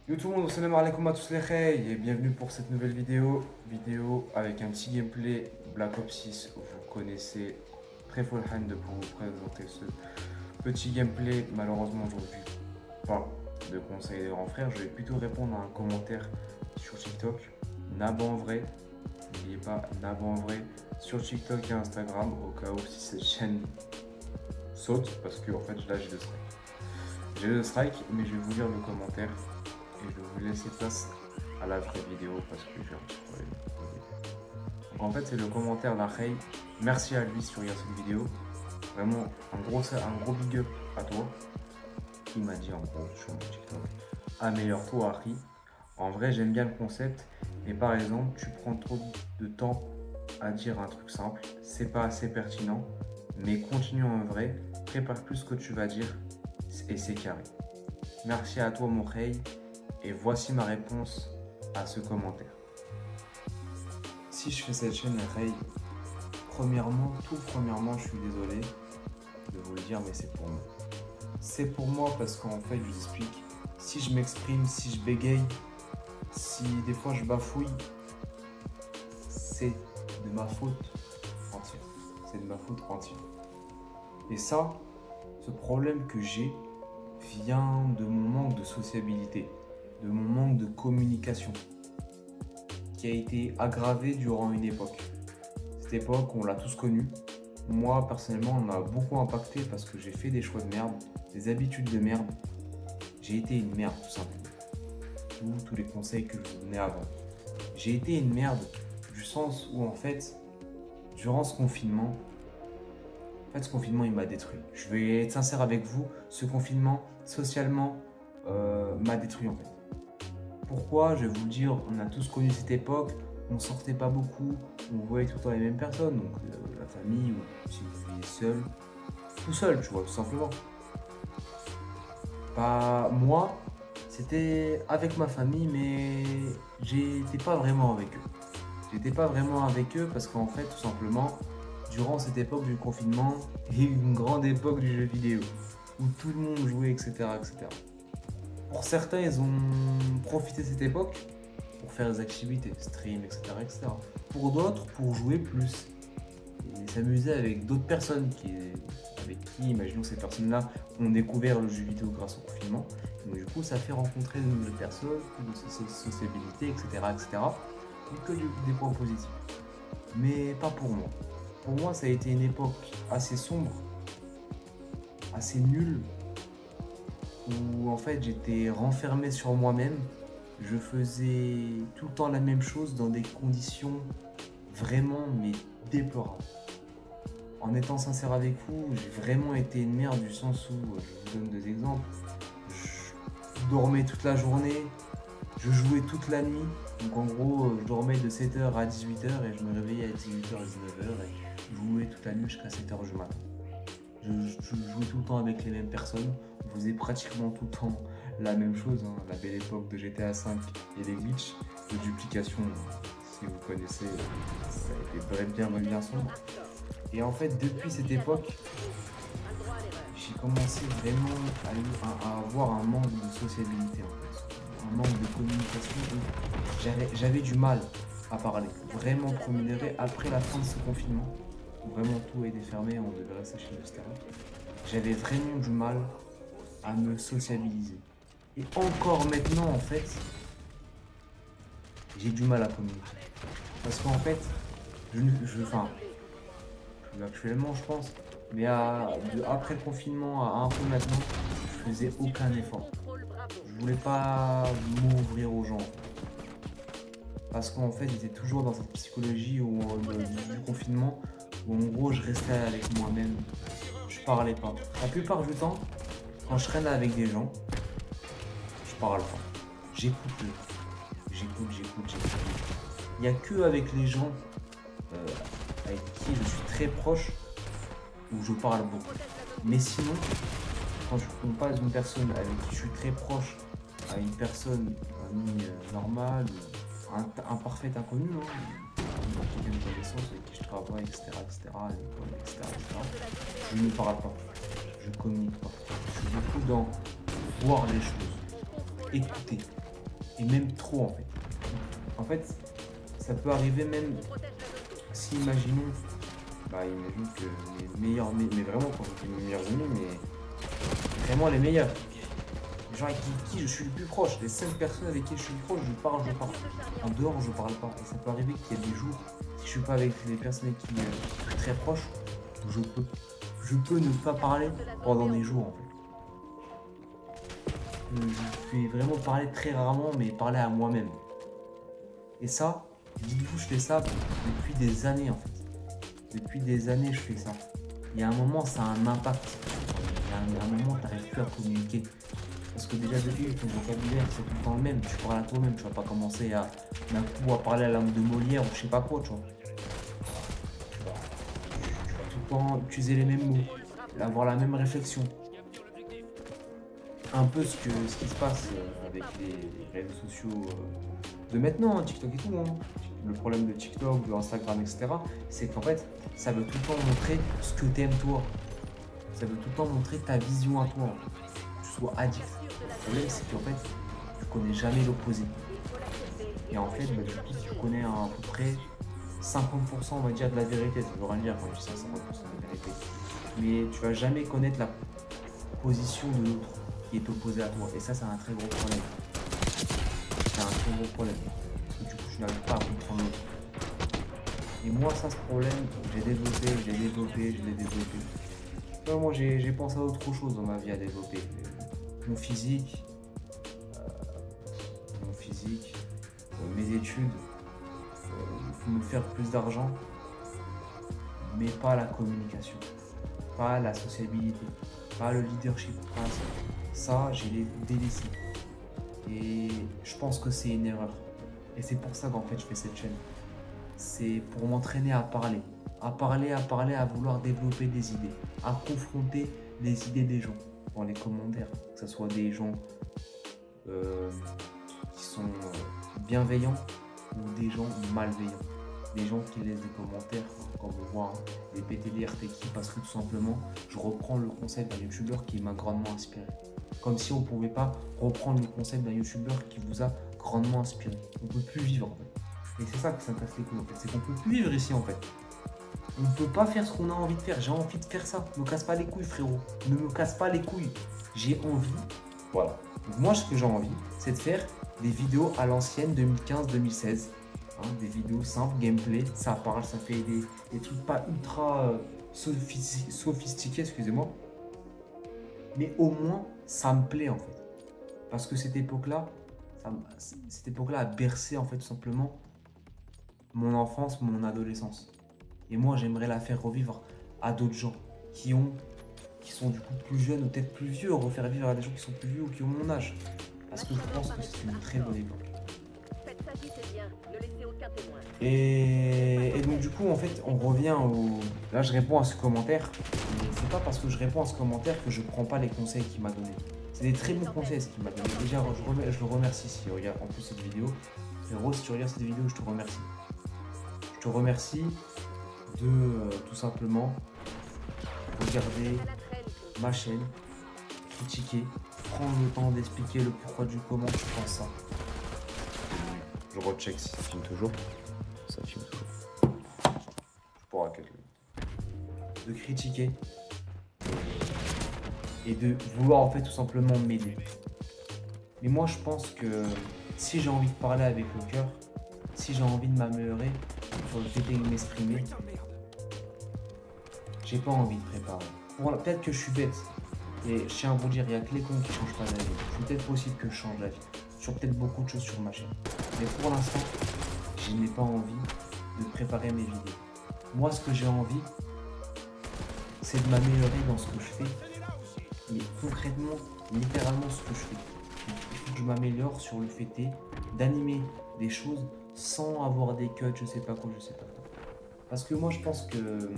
Yo tout le monde, salam alaikum à tous les khays et bienvenue pour cette nouvelle vidéo avec un petit gameplay Black Ops 6 où vous connaissez très full hand pour vous présenter ce petit gameplay. Malheureusement aujourd'hui pas de conseils des grands frères, je vais plutôt répondre à un commentaire sur TikTok, Nab en vrai, n'oubliez pas Nab en vrai sur TikTok et Instagram au cas où si cette chaîne saute parce que en fait là j'ai 2 strikes. J'ai 2 strikes mais je vais vous lire le commentaire. Et je vais vous laisser place à la vraie vidéo parce que j'ai un petit problème. Donc en fait c'est le commentaire d'Arrey. Merci à lui si tu regardes cette vidéo. Vraiment un gros big up à toi. Il m'a dit en gros sur mon TikTok, améliore-toi Harry. En vrai j'aime bien le concept, mais par exemple tu prends trop de temps à dire un truc simple, c'est pas assez pertinent, mais continue en vrai, prépare plus ce que tu vas dire et c'est carré. Merci à toi mon Rey. Et voici ma réponse à ce commentaire. Si je fais cette chaîne Ray, tout premièrement, je suis désolé de vous le dire, mais c'est pour moi. C'est pour moi parce qu'en fait, je vous explique, si je m'exprime, si je bégaye, si des fois je bafouille, c'est de ma faute entière. C'est de ma faute entière. Et ça, ce problème que j'ai vient de mon manque de sociabilité, de mon manque de communication qui a été aggravé durant une époque. Cette époque, on l'a tous connue. Moi, personnellement, on m'a beaucoup impacté parce que j'ai fait des choix de merde, des habitudes de merde. J'ai été une merde, tout simplement. Tous les conseils que je vous donnais avant. J'ai été une merde du sens où, en fait, durant ce confinement, ce confinement, il m'a détruit. Je vais être sincère avec vous, ce confinement, socialement, m'a détruit, en fait. Pourquoi? Je vais vous le dire, on a tous connu cette époque, on sortait pas beaucoup, on voyait tout le temps les mêmes personnes, donc la famille, ou si vous vivez seul, tout seul, tu vois, tout simplement. Bah, moi, c'était avec ma famille, mais j'étais pas vraiment avec eux. J'étais pas vraiment avec eux parce qu'en fait, tout simplement, durant cette époque du confinement, il y a eu une grande époque du jeu vidéo, où tout le monde jouait, etc., etc. Pour certains, ils ont profité de cette époque pour faire des activités, stream, etc., etc. Pour d'autres, pour jouer plus et s'amuser avec d'autres personnes avec qui, imaginons ces personnes-là, ont découvert le jeu vidéo grâce au confinement. Donc du coup, ça fait rencontrer de nouvelles personnes, de sociabilité, etc., etc. Et que des points positifs. Mais pas pour moi. Pour moi, ça a été une époque assez sombre, assez nulle, où en fait j'étais renfermé sur moi-même, je faisais tout le temps la même chose dans des conditions vraiment mais déplorables. En étant sincère avec vous, j'ai vraiment été une merde du sens où, je vous donne 2 exemples, je dormais toute la journée, je jouais toute la nuit, donc en gros je dormais de 7h à 18h et je me réveillais à 18h à 19h et je jouais toute la nuit jusqu'à 7h du matin. Je jouais tout le temps avec les mêmes personnes, on faisait pratiquement tout le temps la même chose, hein. La belle époque de GTA V et les glitches de duplication, si vous connaissez, ça a été bien sombre. Et en fait, depuis cette époque, j'ai commencé vraiment à avoir un manque de sociabilité, en fait. Un manque de communication où j'avais du mal à parler. Vraiment, premier degré, après la fin de ce confinement, où vraiment tout a été fermé, on devait rester chez nous, etc. J'avais vraiment du mal à me sociabiliser. Et encore maintenant, en fait, j'ai du mal à communiquer. Parce qu'en fait, enfin, plus actuellement, je pense, mais après le confinement à un peu maintenant, je faisais aucun effort. Je voulais pas m'ouvrir aux gens. Parce qu'en fait, j'étais toujours dans cette psychologie du confinement où en gros, je restais avec moi-même. Je parlais pas. La plupart du temps, quand je traîne avec des gens, je parle pas. J'écoute. Il n'y a que avec les gens avec qui je suis très proche où je parle beaucoup. Mais sinon, quand je compare une personne avec qui je suis très proche à une personne amie normale, un parfait inconnu, hein, qui vient de connaissance, avec qui je travaille, etc., je ne parle pas, je communique pas. Je suis beaucoup dans voir les choses, écouter. et même trop en fait. En fait, ça peut arriver même si imaginons, imaginons que mes meilleurs, mais vraiment quand je dis mes meilleurs amis, mais vraiment les meilleurs, les gens avec qui je suis le plus proche, les 5 personnes avec qui je suis le plus proche, je parle. En dehors, je parle pas. Et ça peut arriver qu'il y a des jours, si je suis pas avec les personnes avec qui je suis très proche, je peux ne pas parler pendant des jours en fait. Je vais vraiment parler très rarement, mais parler à moi-même. Et ça, dites-vous, je fais ça depuis des années en fait. Depuis des années, je fais ça. Il y a un moment, ça a un impact. Il y a un moment, tu n'arrives plus à communiquer. Parce que déjà, depuis, ton vocabulaire, c'est tout le temps le même. Tu parles à toi-même. Tu vas pas commencer à d'un coup à parler la langue de Molière ou je sais pas quoi, tu vois. Tu vas tout le temps utiliser les mêmes mots, avoir la même réflexion. Un peu ce qui se passe avec les réseaux sociaux de maintenant, TikTok et tout. Hein. Le problème de TikTok, de Instagram, etc., c'est qu'en fait, ça veut tout le temps montrer ce que t'aimes toi. Ça veut tout le temps montrer ta vision à toi. Que tu sois addict. Le problème, c'est qu'en fait, tu connais jamais l'opposé. Et en fait, du coup, tu connais à peu près 50%, on va dire, de la vérité. Ça veut rien dire quand je dis ça, 50% de la vérité. Mais tu vas jamais connaître la position de l'autre qui est opposé à toi. Et ça, c'est un très gros problème. C'est un très gros problème. Parce que du coup, tu n'arrives pas à comprendre l'autre. Et moi, ça, ce problème, je l'ai développé. Non, moi, j'ai pensé à autre chose dans ma vie à développer. Mon physique, mes études, me faire plus d'argent, mais pas la communication, pas la sociabilité, pas le leadership, pas ça. Ça, je l'ai délaissé. Et je pense que c'est une erreur. Et c'est pour ça qu'en fait je fais cette chaîne. C'est pour m'entraîner à parler. À vouloir développer des idées. À confronter les idées des gens dans les commentaires. Que ce soit des gens qui sont bienveillants ou des gens malveillants. Des gens qui laissent des commentaires, comme on voit, hein, des PTDR qui parce que tout simplement, je reprends le concept d'un youtubeur qui m'a grandement inspiré. Comme si on ne pouvait pas reprendre le concept d'un youtubeur qui vous a grandement inspiré. On ne peut plus vivre en fait. Et c'est ça que ça me casse les couilles en fait. C'est qu'on ne peut plus vivre ici en fait. On ne peut pas faire ce qu'on a envie de faire. J'ai envie de faire ça. Ne me casse pas les couilles frérot. Ne me casse pas les couilles. J'ai envie. Voilà. Donc moi ce que j'ai envie, c'est de faire des vidéos à l'ancienne 2015-2016. Hein, des vidéos simples, gameplay, ça parle, ça fait des trucs pas ultra sophistiqués, excusez-moi. Mais au moins, ça me plaît en fait. Parce que cette époque-là a bercé en fait tout simplement mon enfance, mon adolescence. Et moi, j'aimerais la faire revivre à d'autres gens qui sont du coup plus jeunes ou peut-être plus vieux, refaire vivre à des gens qui sont plus vieux ou qui ont mon âge. Parce que je pense que c'est une très bonne époque. Et donc du coup en fait on revient au... Là je réponds à ce commentaire. Mais c'est pas parce que je réponds à ce commentaire que je prends pas les conseils qu'il m'a donné. C'est des très bons conseils ce qu'il m'a donné. Déjà je le remercie s'il regarde en plus cette vidéo. Frérot, si tu regardes cette vidéo, je te remercie. Je te remercie de tout simplement regarder ma chaîne, critiquer, prendre le temps d'expliquer le pourquoi du comment tu penses ça. Je recheck si ça filme toujours. Ça filme toujours. Je pourrais quelques minutes. De critiquer et de vouloir en fait tout simplement m'aider. Mais moi je pense que si j'ai envie de parler avec le cœur, si j'ai envie de m'améliorer sur le fait de m'exprimer, j'ai pas envie de préparer. Voilà, peut-être que je suis bête. Et je tiens à vous dire, il n'y a que les cons qui changent pas la vie. C'est peut-être possible que je change la vie. Sur peut-être beaucoup de choses sur ma chaîne. Mais pour l'instant, je n'ai pas envie de préparer mes vidéos. Moi, ce que j'ai envie, c'est de m'améliorer dans ce que je fais. Mais concrètement, littéralement ce que je fais. Il faut que je m'améliore sur le fait d'animer des choses sans avoir des cuts, je sais pas quoi. Parce que moi, je pense que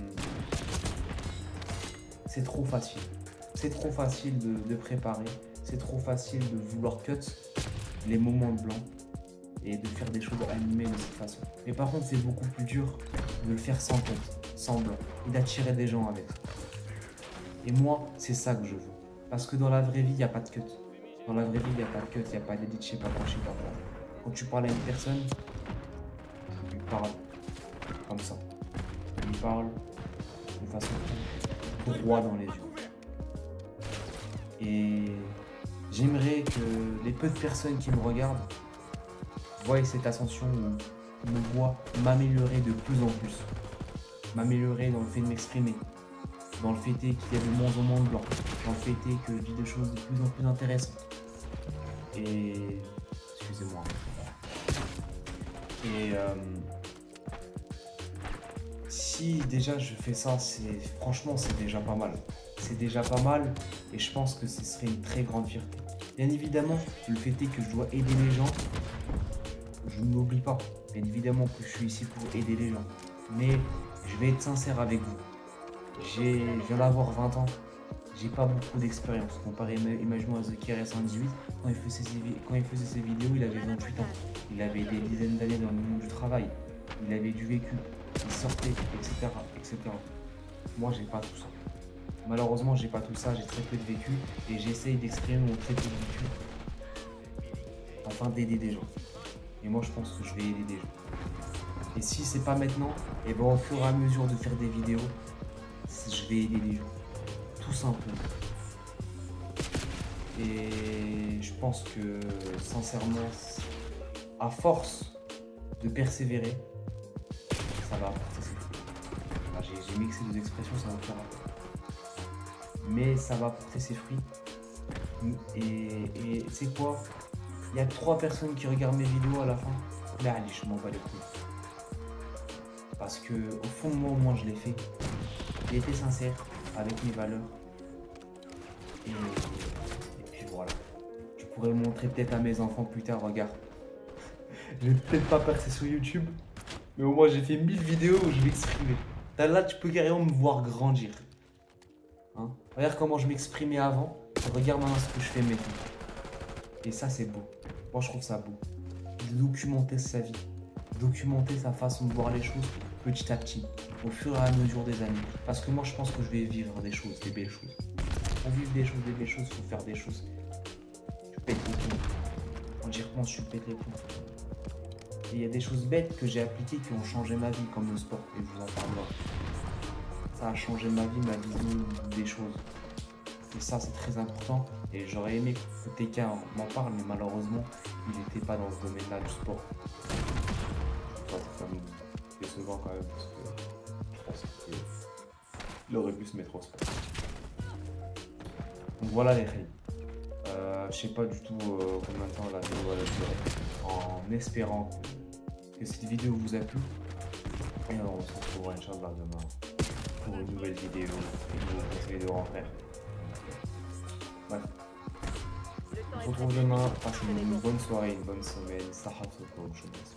c'est trop facile. C'est trop facile de préparer. C'est trop facile de vouloir cut les moments blancs et de faire des choses animées de cette façon. Mais par contre, c'est beaucoup plus dur de le faire sans cut, sans blanc et d'attirer des gens avec. Et moi, c'est ça que je veux. Parce que dans la vraie vie, il n'y a pas de cut. Dans la vraie vie, il n'y a pas de cut, il n'y a pas d'édit, je sais pas quoi, je sais pas quoi. Quand tu parles à une personne, tu lui parles comme ça. Tu lui parles de façon droit dans les yeux. Et j'aimerais que les peu de personnes qui me regardent voient cette ascension ou me voient m'améliorer de plus en plus. M'améliorer dans le fait de m'exprimer, dans le fait qu'il y a de moins en moins de blanc, dans le fait que je dis des choses de plus en plus intéressantes. Et excusez-moi. Et si déjà je fais ça, franchement c'est déjà pas mal. C'est déjà pas mal et je pense que ce serait une très grande fierté. Bien évidemment, le fait est que je dois aider les gens. Je ne m'oublie pas. Bien évidemment que je suis ici pour aider les gens. Mais je vais être sincère avec vous. Je viens d'avoir 20 ans. J'ai pas beaucoup d'expérience. Comparé, imaginons à The KRS 118, quand il faisait ses vidéos, il avait 28 ans. Il avait des dizaines d'années dans le monde du travail. Il avait du vécu. Il sortait, etc., etc. Moi, j'ai pas tout ça. Malheureusement, j'ai pas tout ça. J'ai très peu de vécu et j'essaye d'exprimer mon très peu de vécu afin d'aider des gens. Et moi, je pense que je vais aider des gens. Et si c'est pas maintenant, et ben au fur et à mesure de faire des vidéos, je vais aider les gens. Tout simplement. Et je pense que sincèrement, à force de persévérer, ça va apporter ses fruits. Enfin, j'ai mixé deux expressions, ça va me faire un peu. Mais ça va apporter ses fruits. Et tu sais quoi? Il y a 3 personnes qui regardent mes vidéos à la fin. Là, allez, je m'en bats les couilles. Parce que au fond de moi, au moins, je l'ai fait. J'ai été sincère avec mes valeurs. Et puis voilà. Je pourrais le montrer peut-être à mes enfants plus tard, regarde. Je vais peut-être pas percer sur YouTube, mais au moins j'ai fait 1000 vidéos où je m'exprimais. Là, tu peux carrément me voir grandir. Hein, regarde comment je m'exprimais avant, regarde maintenant ce que je fais maintenant. Et ça, c'est beau. Moi, je trouve ça beau. De documenter sa vie, documenter sa façon de voir les choses petit à petit, au fur et à mesure des années. Parce que moi, je pense que je vais vivre des choses, des belles choses. Pour vivre des choses, des belles choses, il faut faire des choses. Je pète les plombs. Quand j'y repense, je pète les plombs. Et il y a des choses bêtes que j'ai appliquées qui ont changé ma vie, comme le sport, et je vous en parlerai. Ça a changé ma vie, ma vision des choses. Et ça, c'est très important. Et j'aurais aimé que TK m'en parle, mais malheureusement, il n'était pas dans ce domaine-là du sport. C'est quand même décevant quand même, parce que je pense qu'il aurait pu se mettre au sport. Donc voilà les filles. Je sais pas du tout combien de temps la vidéo va durer, en espérant que cette vidéo vous a plu. Et on se retrouvera Inch'Allah demain pour une nouvelle vidéo et de nouveaux conseils de grand frère. Bref. On se retrouve demain, passez une bonne soirée, une bonne semaine. Sahat Soko, je vous remercie.